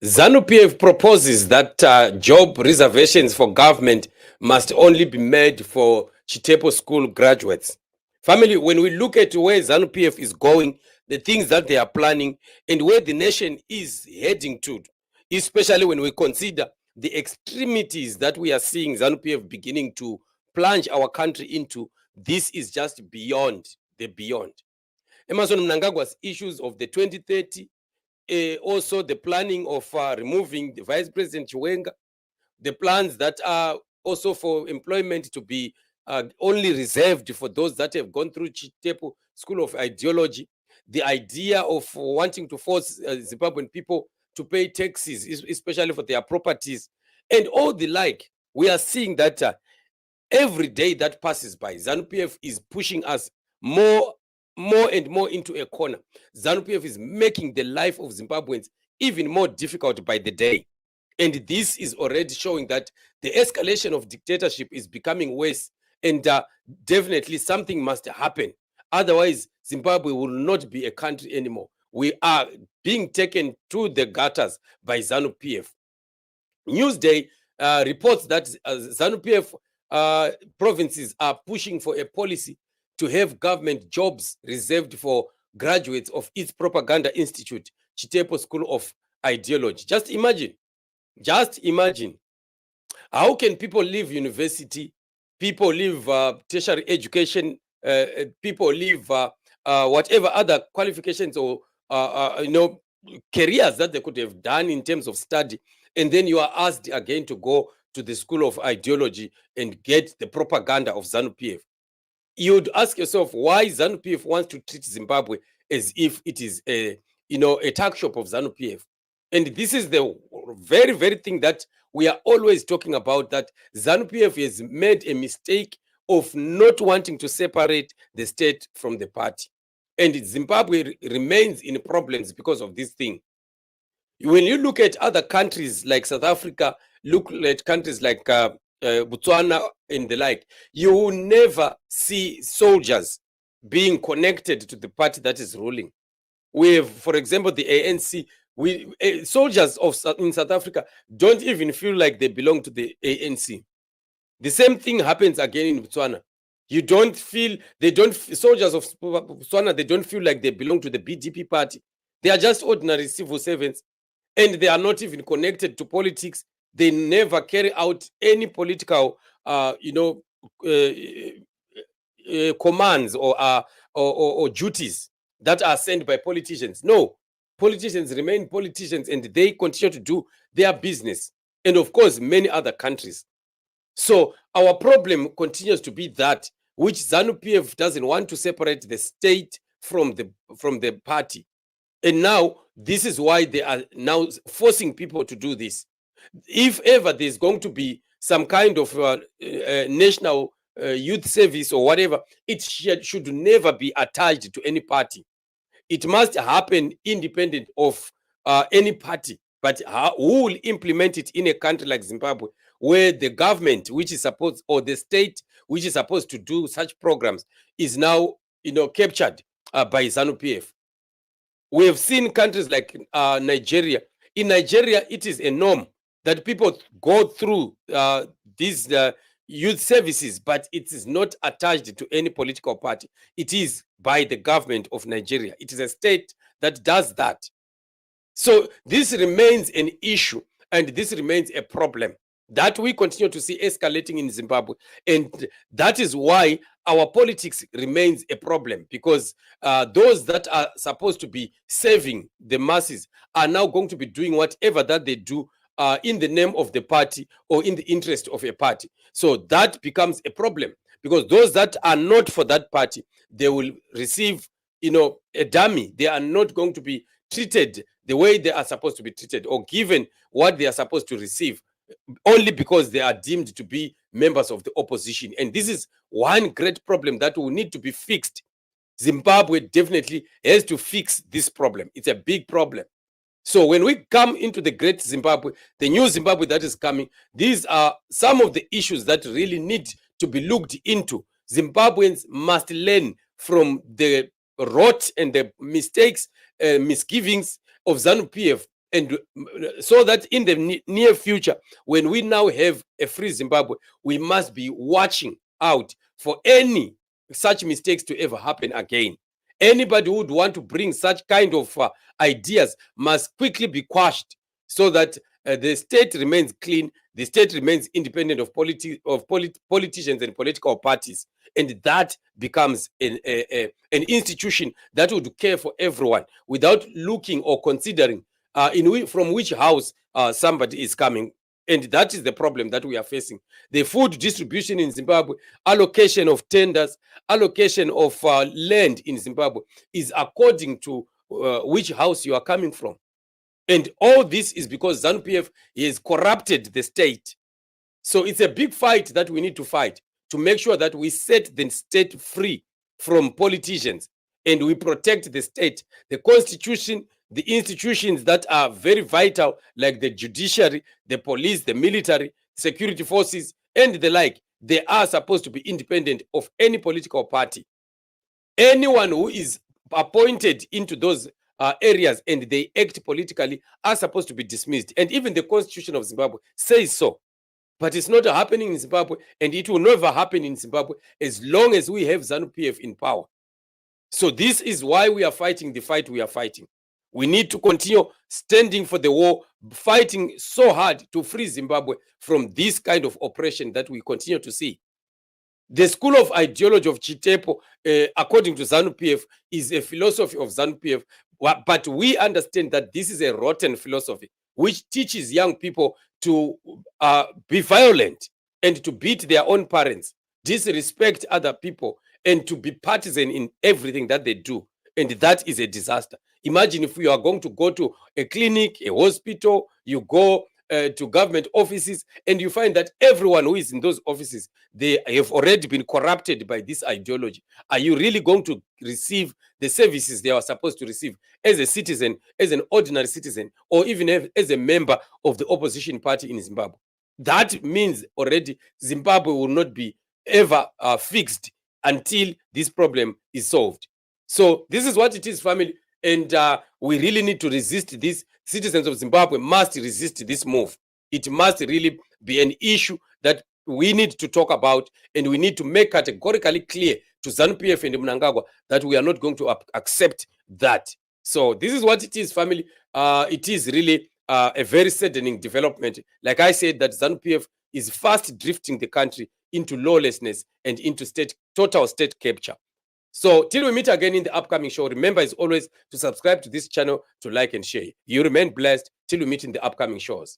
ZANU PF proposes that job reservations for government must only be made for Chitepo school graduates. Family, when we look at where ZANU PF is going, the things that they are planning, and where the nation is heading to, especially when we consider the extremities that we are seeing ZANU PF beginning to plunge our country into, this is just beyond the beyond. Emerson Mnangagwa's issues of the 2030, also the planning of removing the Vice President Chiwenga, the plans that are also for employment to be only reserved for those that have gone through Chitepo School of Ideology, the idea of wanting to force Zimbabwean people to pay taxes, especially for their properties, and all the like. We are seeing that every day that passes by, ZANU PF is pushing us more and more into a corner. ZANU PF is making the life of Zimbabweans even more difficult by the day. And this is already showing that the escalation of dictatorship is becoming worse, and definitely something must happen. Otherwise, Zimbabwe will not be a country anymore. We are being taken to the gutters by ZANU PF. Newsday reports that ZANU PF provinces are pushing for a policy to have government jobs reserved for graduates of its propaganda institute, Chitepo School of Ideology. Just imagine, how can people leave university, people leave tertiary education, people leave whatever other qualifications or careers that they could have done in terms of study, and then you are asked again to go to the School of Ideology and get the propaganda of ZANU PF. You'd ask yourself why ZANU PF wants to treat Zimbabwe as if it is a tuck shop of ZANU PF. And this is the very, very thing that we are always talking about, that ZANU PF has made a mistake of not wanting to separate the state from the party. And Zimbabwe remains in problems because of this thing. When you look at other countries like South Africa, look at countries like Botswana and the like, you will never see soldiers being connected to the party that is ruling. We have, for example, the ANC. Soldiers in South Africa don't even feel like they belong to the ANC. The same thing happens again in Botswana. Soldiers of Botswana, they don't feel like they belong to the BDP party. They are just ordinary civil servants, and they are not even connected to politics. They never carry out any political, commands or duties that are sent by politicians. No, politicians remain politicians, and they continue to do their business. And of course, many other countries. So our problem continues to be that which ZANU PF doesn't want to separate the state from the party. And now this is why they are now forcing people to do this. If ever there's going to be some kind of national youth service or whatever, it should never be attached to any party. It must happen independent of any party. But who will implement it in a country like Zimbabwe, where the government, which is supposed, or the state, which is supposed to do such programs, is now, captured by ZANU PF? We have seen countries like Nigeria. In Nigeria, it is a norm that people go through these youth services, but it is not attached to any political party. It is by the government of Nigeria. It is a state that does that. So this remains an issue, and this remains a problem that we continue to see escalating in Zimbabwe. And that is why our politics remains a problem, because those that are supposed to be saving the masses are now going to be doing whatever that they do in the name of the party or in the interest of a party. So that becomes a problem, because those that are not for that party, they will receive, a dummy. They are not going to be treated the way they are supposed to be treated, or given what they are supposed to receive, only because they are deemed to be members of the opposition. And this is one great problem that will need to be fixed. Zimbabwe definitely has to fix this problem. It's a big problem. So when we come into the great Zimbabwe, the new Zimbabwe that is coming, these are some of the issues that really need to be looked into. Zimbabweans must learn from the rot and the mistakes, misgivings of ZANU PF, and so that in the near future, when we now have a free Zimbabwe, we must be watching out for any such mistakes to ever happen again. Anybody who would want to bring such kind of ideas must quickly be quashed, so that the state remains clean, the state remains independent of politicians and political parties, and that becomes an institution that would care for everyone without looking or considering from which house somebody is coming. And that is the problem that we are facing. The food distribution in Zimbabwe, allocation of tenders, allocation of land in Zimbabwe is according to which house you are coming from. And all this is because ZANU PF has corrupted the state. So it's a big fight that we need to fight to make sure that we set the state free from politicians and we protect the state, the constitution, the institutions that are very vital, like the judiciary, the police, the military, security forces, and the like. They are supposed to be independent of any political party. Anyone who is appointed into those areas and they act politically are supposed to be dismissed. And even the constitution of Zimbabwe says so. But it's not happening in Zimbabwe, and it will never happen in Zimbabwe as long as we have ZANU PF in power. So this is why we are fighting the fight we are fighting. We need to continue standing for the war, fighting so hard to free Zimbabwe from this kind of oppression that we continue to see. The school of ideology of Chitepo, according to ZANU PF, is a philosophy of ZANU PF, but we understand that this is a rotten philosophy which teaches young people to be violent and to beat their own parents, disrespect other people, and to be partisan in everything that they do. And that is a disaster. Imagine if you are going to go to a clinic, a hospital, you go to government offices, and you find that everyone who is in those offices, they have already been corrupted by this ideology. Are you really going to receive the services they are supposed to receive as a citizen, as an ordinary citizen, or even as a member of the opposition party in Zimbabwe? That means already Zimbabwe will not be ever fixed until this problem is solved. So this is what it is, family. And we really need to resist this. Citizens of Zimbabwe must resist this move. It must really be an issue that we need to talk about, and we need to make categorically clear to ZANU PF and Mnangagwa that we are not going to accept that. So this is what it is, family. It is really a very saddening development. Like I said, that ZANU PF is fast drifting the country into lawlessness and into total state capture. So till we meet again in the upcoming show, remember as always to subscribe to this channel, to like and share. You remain blessed till we meet in the upcoming shows.